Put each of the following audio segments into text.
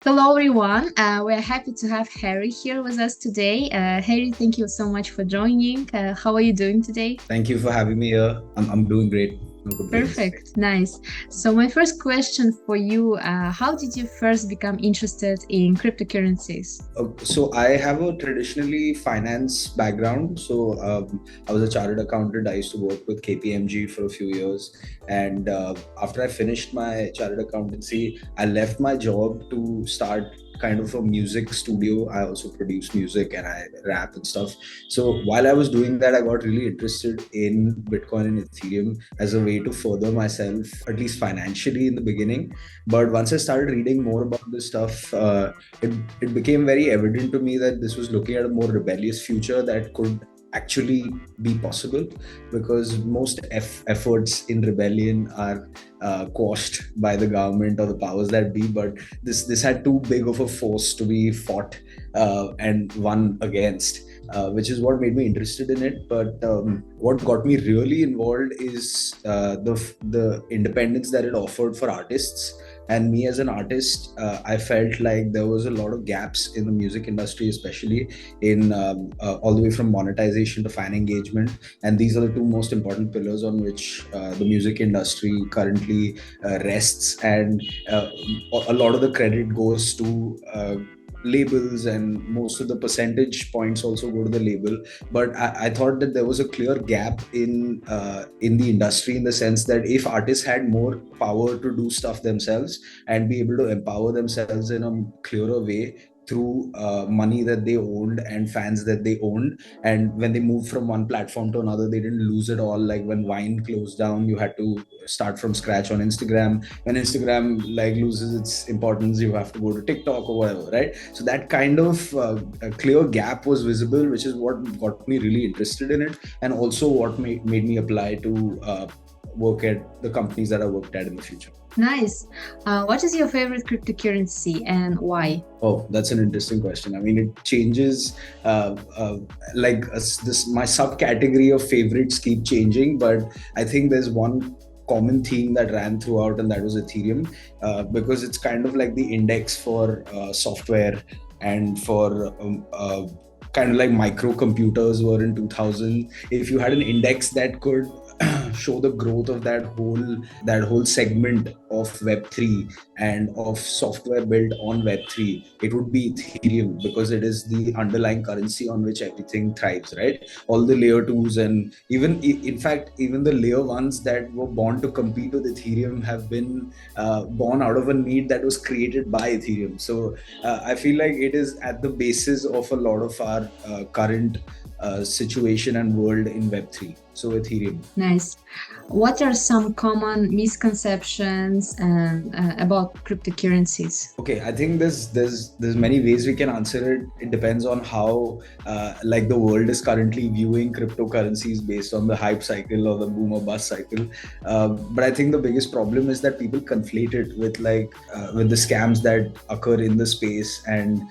Hello, everyone. We're happy to have Harry here with us today. Harry, thank you so much for joining. How are you doing today? Thank you for having me here. I'm doing great. No complaints. Perfect. Nice. So, my first question for you, how did you first become interested in cryptocurrencies? So I have a traditionally finance background. I was a chartered accountant. I used to work with KPMG for a few years, and after I finished my chartered accountancy, I left my job to start kind of a music studio. I also produce music and I rap and stuff. So while I was doing that, I got really interested in Bitcoin and Ethereum as a way to further myself, at least financially in the beginning. But once I started reading more about this stuff, it became very evident to me that this was looking at a more rebellious future that could actually be possible, because most efforts in rebellion are quashed by the government or the powers that be. But this had too big of a force to be fought and won against, which is what made me interested in it. But what got me really involved is the independence that it offered for artists. And me as an artist, I felt like there was a lot of gaps in the music industry, especially in all the way from monetization to fan engagement. And these are the two most important pillars on which the music industry currently rests. And a lot of the credit goes to labels, and most of the percentage points also go to the label. But I thought that there was a clear gap in the industry, in the sense that if artists had more power to do stuff themselves and be able to empower themselves in a clearer way through money that they owned and fans that they owned, and when they moved from one platform to another, they didn't lose it all. Like when Vine closed down, you had to start from scratch on Instagram. When Instagram like loses its importance, you have to go to TikTok or whatever, right? So that kind of a clear gap was visible, which is what got me really interested in it, and also what made me apply to work at the companies that I worked at in the future. Nice. What is your favorite cryptocurrency and why? Oh, that's an interesting question. I mean, it changes. This, my subcategory of favorites keep changing, but I think there's one common theme that ran throughout, and that was Ethereum, because it's kind of like the index for software and for kind of like microcomputers were in 2000. If you had an index that could show the growth of that whole segment of web3 and of software built on web3, it would be Ethereum, because it is the underlying currency on which everything thrives, right? All the layer 2s, and even in fact even the layer 1s that were born to compete with Ethereum have been born out of a need that was created by Ethereum. So I feel like it is at the basis of a lot of our current situation and world in web3. So Ethereum. Nice. What are some common misconceptions about cryptocurrencies? Okay, I think there's many ways we can answer it. It depends on how like the world is currently viewing cryptocurrencies based on the hype cycle or the boom or bust cycle. But I think the biggest problem is that people conflate it with the scams that occur in the space. And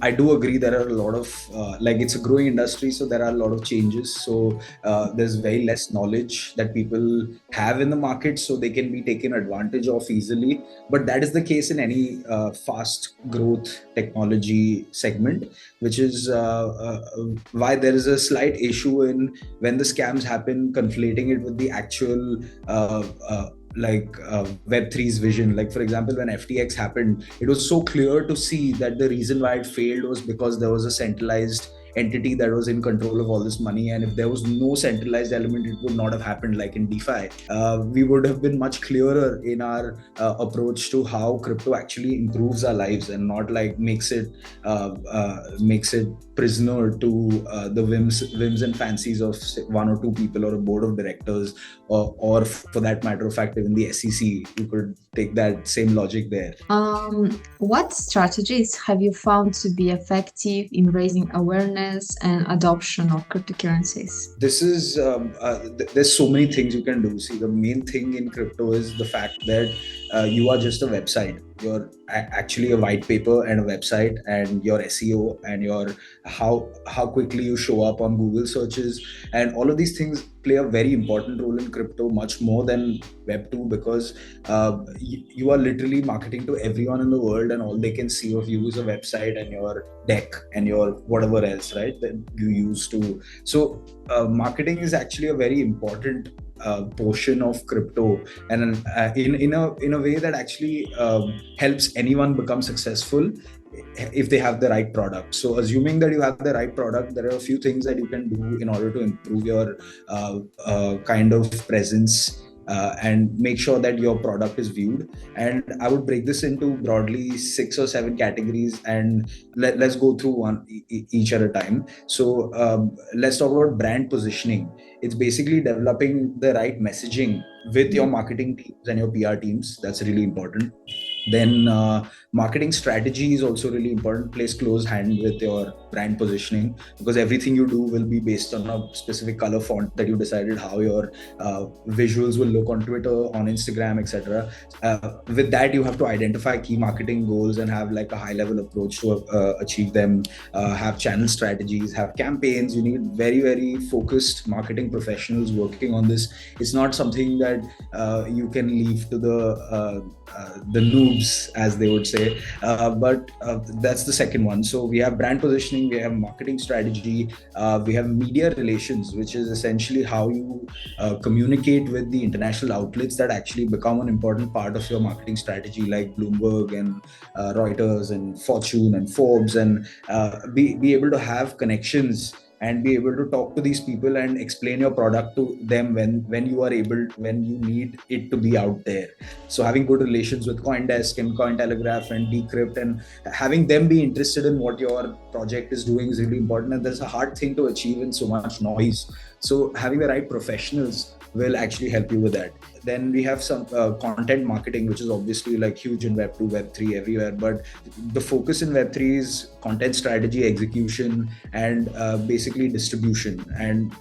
I do agree there are a lot of like it's a growing industry, so there are a lot of changes. So there's very less knowledge that people have in the market, so they can be taken advantage of easily. But that is the case in any fast growth technology segment, which is why there is a slight issue in when the scams happen, conflating it with the actual web3's vision. Like for example, when FTX happened, it was so clear to see that the reason why it failed was because there was a centralized entity that was in control of all this money. And if there was no centralized element, it would not have happened. Like in DeFi, we would have been much clearer in our approach to how crypto actually improves our lives, and not like makes it prisoner to the whims and fancies of one or two people or a board of directors, or for that matter of fact, even the SEC. You could take that same logic there. What strategies have you found to be effective in raising awareness and adoption of cryptocurrencies? This is there's so many things you can do. See, the main thing in crypto is the fact that you are just a website. actually a white paper and a website, and your SEO, and your how quickly you show up on Google searches, and all of these things play a very important role in crypto, much more than Web 2, because you are literally marketing to everyone in the world, and all they can see of you is a website and your deck and your whatever else, right, that you use to. So marketing is actually a very important portion of crypto, and in a way that actually helps anyone become successful if they have the right product. So assuming that you have the right product, there are a few things that you can do in order to improve your kind of presence, and make sure that your product is viewed. And I would break this into broadly 6 or 7 categories, and let's go through one each at a time. So let's talk about brand positioning. It's basically developing the right messaging with your marketing teams and your PR teams. That's really important. Then marketing strategy is also really important, plays close hand with your brand positioning, because everything you do will be based on a specific color font that you decided, how your visuals will look on Twitter, on Instagram, etc. With that, you have to identify key marketing goals and have like a high level approach to achieve them. Have channel strategies, have campaigns. You need very, very focused marketing professionals working on this. It's not something that you can leave to the noobs, as they would say. But that's the second one. So we have brand positioning, we have marketing strategy, we have media relations, which is essentially how you communicate with the international outlets that actually become an important part of your marketing strategy, like Bloomberg and Reuters and Fortune and Forbes, and be able to have connections and be able to talk to these people and explain your product to them when you need it to be out there. So having good relations with CoinDesk and Cointelegraph and Decrypt, and having them be interested in what your project is doing is really important. And that's a hard thing to achieve in so much noise. So having the right professionals will actually help you with that. Then we have some content marketing, which is obviously like huge in Web 2, Web 3, everywhere. But the focus in Web 3 is content strategy, execution, and basically distribution. And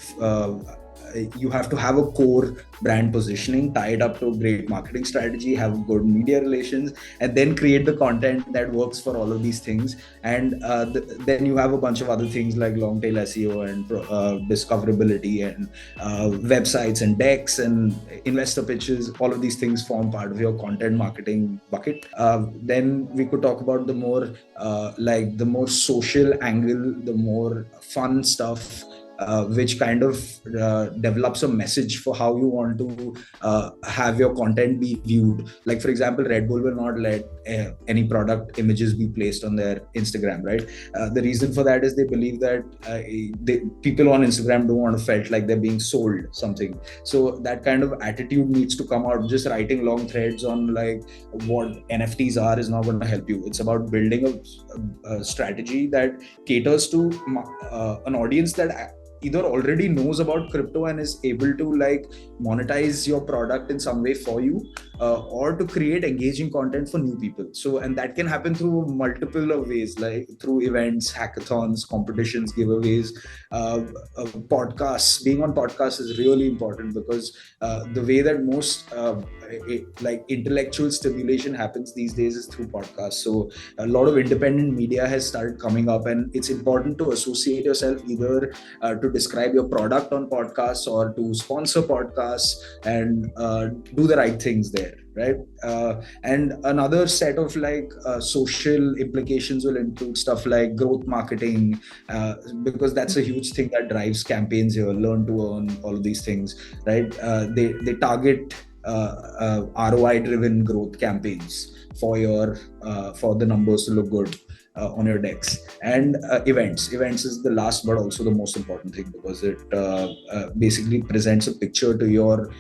you have to have a core brand positioning tied up to a great marketing strategy, have good media relations, and then create the content that works for all of these things. And then you have a bunch of other things like long tail SEO and discoverability and websites and decks and investor pitches. All of these things form part of your content marketing bucket. Then we could talk about the more the more social angle, the more fun stuff, which kind of develops a message for how you want to have your content be viewed. Like, for example, Red Bull will not let any product images be placed on their Instagram, right? The reason for that is they believe that people on Instagram don't want to feel like they're being sold something. So that kind of attitude needs to come out. Just writing long threads on like what NFTs are is not going to help you. It's about building a strategy that caters to an audience that either already knows about crypto and is able to like monetize your product in some way for you, or to create engaging content for new people. So, and that can happen through multiple of ways, like through events, hackathons, competitions, giveaways, podcasts. Being on podcasts is really important, because the way that most like intellectual stimulation happens these days is through podcasts. So a lot of independent media has started coming up, and it's important to associate yourself either to describe your product on podcasts or to sponsor podcasts, and do the right things there, right? And another set of like social implications will include stuff like growth marketing, because that's a huge thing that drives campaigns here. Learn to earn, all of these things, right? They target ROI driven growth campaigns for your for the numbers to look good on your decks. And events is the last but also the most important thing, because it basically presents a picture to your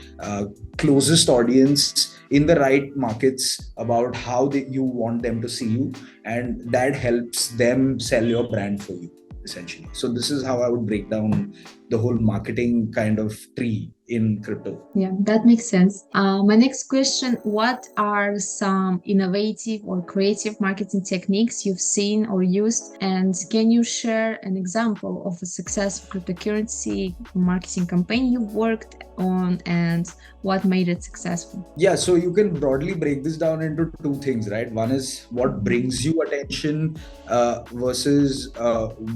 closest audience in the right markets about how you want them to see you, and that helps them sell your brand for you, essentially. So this is how I would break down the whole marketing kind of tree in crypto. Yeah, that makes sense. My next question, what are some innovative or creative marketing techniques you've seen or used? And can you share an example of a successful cryptocurrency marketing campaign you've worked on and what made it successful? Yeah, so you can broadly break this down into two things, right? One is what brings you attention versus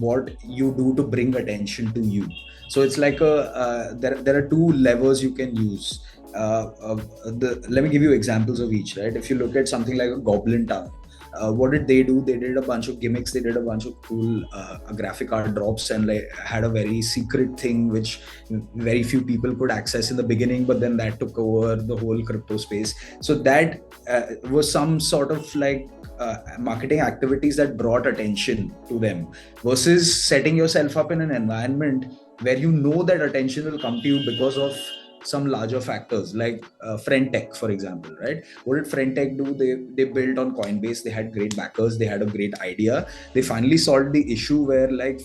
what you do to bring attention to you. So it's like there are two levers you can use. Let me give you examples of each, right? If you look at something like a Goblin Town, what did they do? They did a bunch of gimmicks. They did a bunch of cool graphic art drops and like had a very secret thing which very few people could access in the beginning, but then that took over the whole crypto space. So that was some sort of like marketing activities that brought attention to them, versus setting yourself up in an environment where you know that attention will come to you because of some larger factors like friend tech, for example, right? What did friend tech do? They built on Coinbase. They had great backers. They had a great idea. They finally solved the issue where like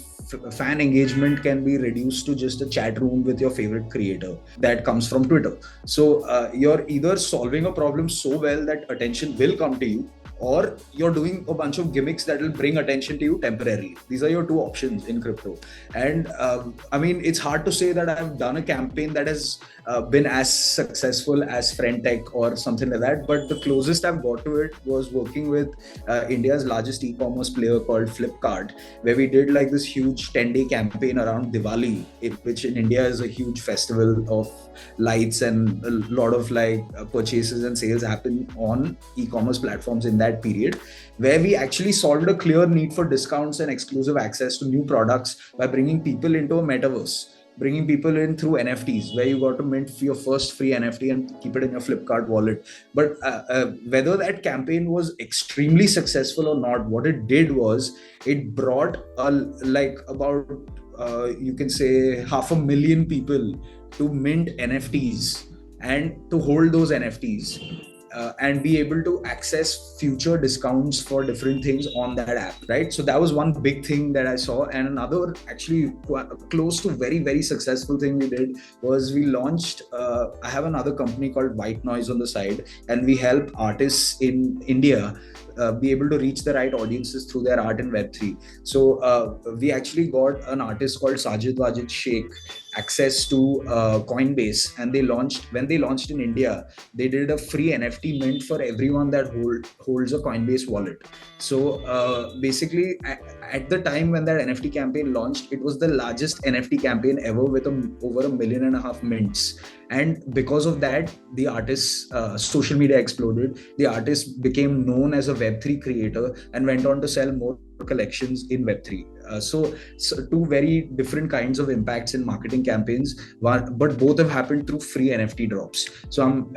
fan engagement can be reduced to just a chat room with your favorite creator that comes from Twitter. So you're either solving a problem so well that attention will come to you, or you're doing a bunch of gimmicks that will bring attention to you temporarily. These are your two options in crypto. And I mean, it's hard to say that I've done a campaign that has been as successful as friend tech or something like that, but the closest I've got to it was working with India's largest e-commerce player called Flipkart, where we did like this huge 10-day campaign around Diwali, which in India is a huge festival of lights, and a lot of like purchases and sales happen on e-commerce platforms in that period, where we actually solved a clear need for discounts and exclusive access to new products by bringing people into a metaverse, bringing people in through NFTs, where you got to mint your first free NFT and keep it in your Flipkart wallet. But whether that campaign was extremely successful or not, what it did was it brought like about you can say 500,000 people to mint NFTs and to hold those NFTs. And be able to access future discounts for different things on that app, right? So that was one big thing that I saw. And another actually close to very, very successful thing we did was we launched, I have another company called White Noise on the side, and we help artists in India be able to reach the right audiences through their art in Web3. So we actually got an artist called Sajid Wajid Sheikh access to Coinbase, and when they launched in India, they did a free NFT mint for everyone that holds a Coinbase wallet. So basically, at the time when that NFT campaign launched, it was the largest NFT campaign ever with over 1.5 million mints. And because of that, the artist's social media exploded. The artist became known as a Web3 creator and went on to sell more collections in Web3. So two very different kinds of impacts in marketing campaigns, but both have happened through free NFT drops. So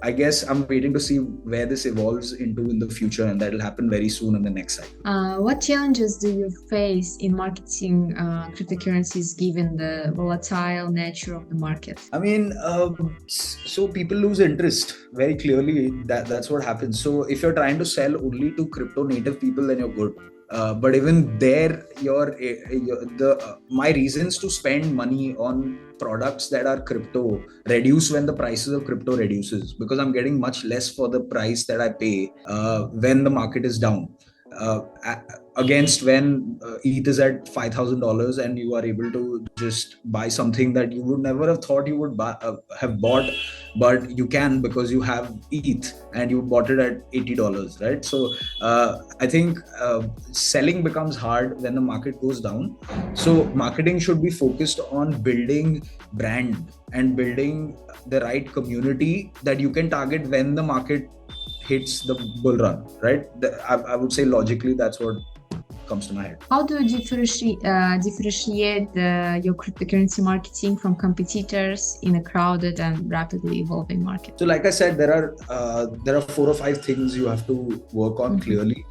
I guess I'm waiting to see where this evolves into in the future, and that'll happen very soon in the next cycle. What challenges do you face in marketing cryptocurrencies given the volatile nature of the market? I mean, so people lose interest very clearly. That's what happens. So if you're trying to sell only to crypto native people, then you're good. But even there, my reasons to spend money on products that are crypto reduce when the prices of crypto reduces, because I'm getting much less for the price that I pay when the market is down. Against when ETH is at $5,000 and you are able to just buy something that you would never have thought you would have bought, but you can because you have ETH and you bought it at $80, right? So I think selling becomes hard when the market goes down. So marketing should be focused on building brand and building the right community that you can target when the market hits the bull run, right? I would say logically that's what comes to my head. How do you differentiate your cryptocurrency marketing from competitors in a crowded and rapidly evolving market? So like I said, there are 4 or 5 things you have to work on clearly.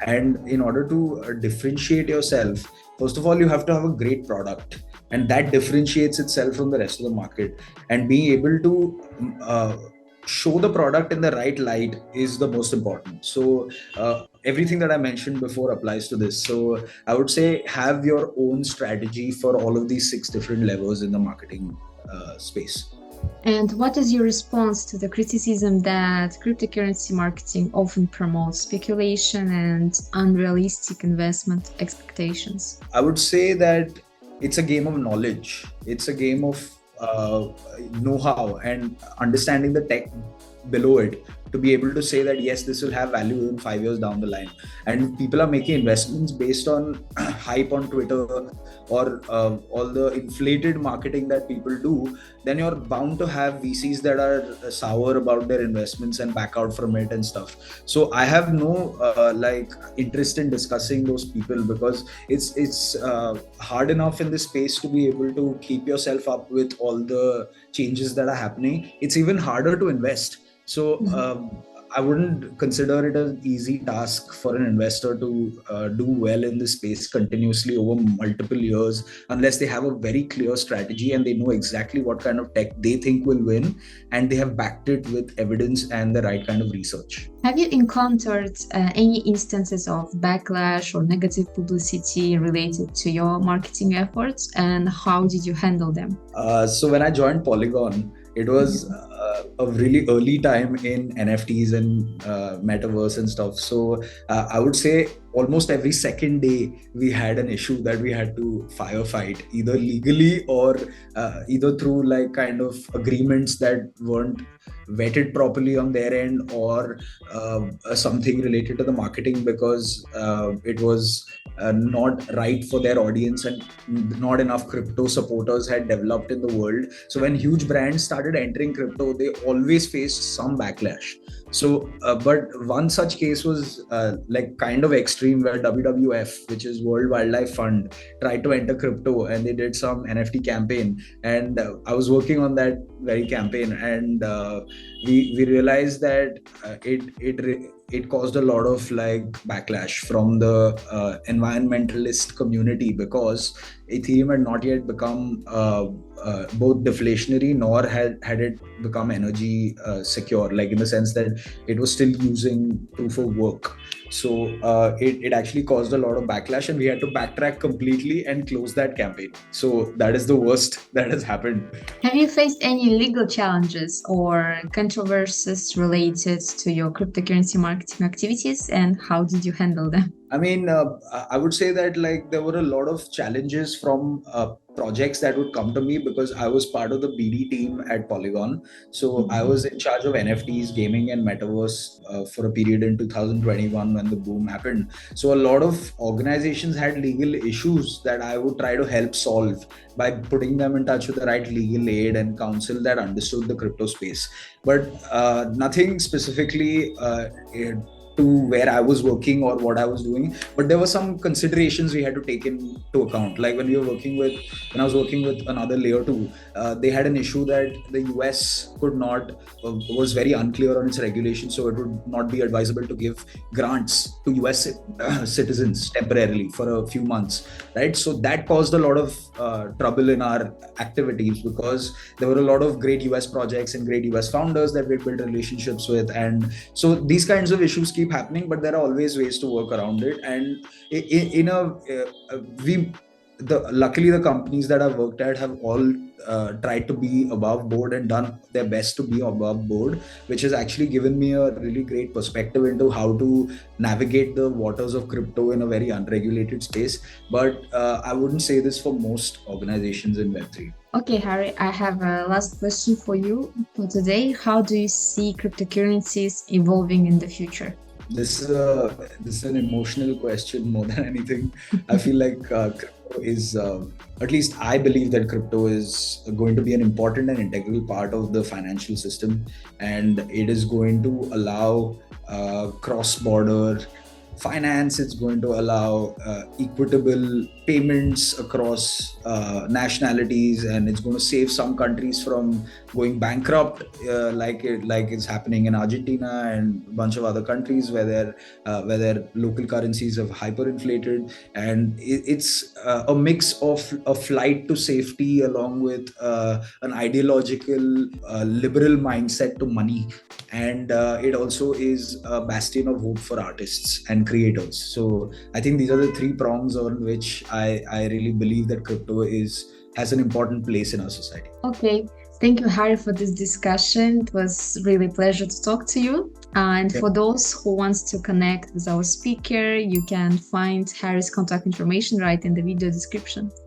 And in order to differentiate yourself, first of all, you have to have a great product, and that differentiates itself from the rest of the market. And being able to show the product in the right light is the most important. So everything that I mentioned before applies to this. So I would say have your own strategy for all of these 6 different levels in the marketing space. And what is your response to the criticism that cryptocurrency marketing often promotes speculation and unrealistic investment expectations? I would say that it's a game of knowledge. It's a game of know-how and understanding the tech below it, to be able to say that yes, this will have value in 5 years down the line. And people are making investments based on hype on Twitter or all the inflated marketing that people do. Then you're bound to have VCs that are sour about their investments and back out from it and stuff. So I have no interest in discussing those people, because it's hard enough in this space to be able to keep yourself up with all the changes that are happening. It's even harder to invest. So I wouldn't consider it an easy task for an investor to do well in this space continuously over multiple years, unless they have a very clear strategy and they know exactly what kind of tech they think will win, and they have backed it with evidence and the right kind of research. Have you encountered any instances of backlash or negative publicity related to your marketing efforts, and how did you handle them? So when I joined Polygon, it was a really early time in NFTs and metaverse and stuff. So I would say almost every second day we had an issue that we had to firefight, either legally or either through like kind of agreements that weren't vetted properly on their end, or something related to the marketing, because it was not right for their audience, and not enough crypto supporters had developed in the world. So when huge brands started entering crypto, they always faced some backlash. So but one such case was like kind of extreme, where WWF, which is World Wildlife Fund, tried to enter crypto, and they did some NFT campaign, and I was working on that very campaign, and we realized that it caused a lot of like backlash from the environmentalist community, because Ethereum had not yet become both deflationary, nor had it become energy secure, like in the sense that it was still using proof of work. So it actually caused a lot of backlash, and we had to backtrack completely and close that campaign. So that is the worst that has happened. Have you faced any legal challenges or controversies related to your cryptocurrency marketing activities, and how did you handle them? I mean, I would say that like there were a lot of challenges from projects that would come to me, because I was part of the BD team at Polygon. So I was in charge of NFTs, gaming, and metaverse for a period in 2021 when the boom happened. So a lot of organizations had legal issues that I would try to help solve by putting them in touch with the right legal aid and counsel that understood the crypto space. But nothing specifically to where I was working or what I was doing. But there were some considerations we had to take into account. Like when I was working with another layer two, they had an issue that the US was very unclear on its regulations, so it would not be advisable to give grants to US citizens temporarily for a few months, right? So that caused a lot of trouble in our activities, because there were a lot of great US projects and great US founders that we built relationships with, and so these kinds of issues keep happening, but there are always ways to work around it. And luckily the companies that I've worked at have all tried to be above board and done their best to be above board, which has actually given me a really great perspective into how to navigate the waters of crypto in a very unregulated space. But I wouldn't say this for most organizations in Web3. Okay, Harry, I have a last question for you for today. How do you see cryptocurrencies evolving in the future? This is an emotional question more than anything. I feel like crypto is, at least I believe that crypto is going to be an important and integral part of the financial system, and it is going to allow cross-border finance. It's going to allow equitable payments across nationalities, and it's going to save some countries from going bankrupt, like it's happening in Argentina and a bunch of other countries where their local currencies have hyperinflated. And it's a mix of a flight to safety along with an ideological liberal mindset to money. And it also is a bastion of hope for artists and creators. So I think these are the three prongs on which I really believe that crypto has an important place in our society. Okay. Thank you, Hari, for this discussion. It was really a pleasure to talk to you. And Yeah. for those who wants to connect with our speaker, you can find Hari's contact information right in the video description.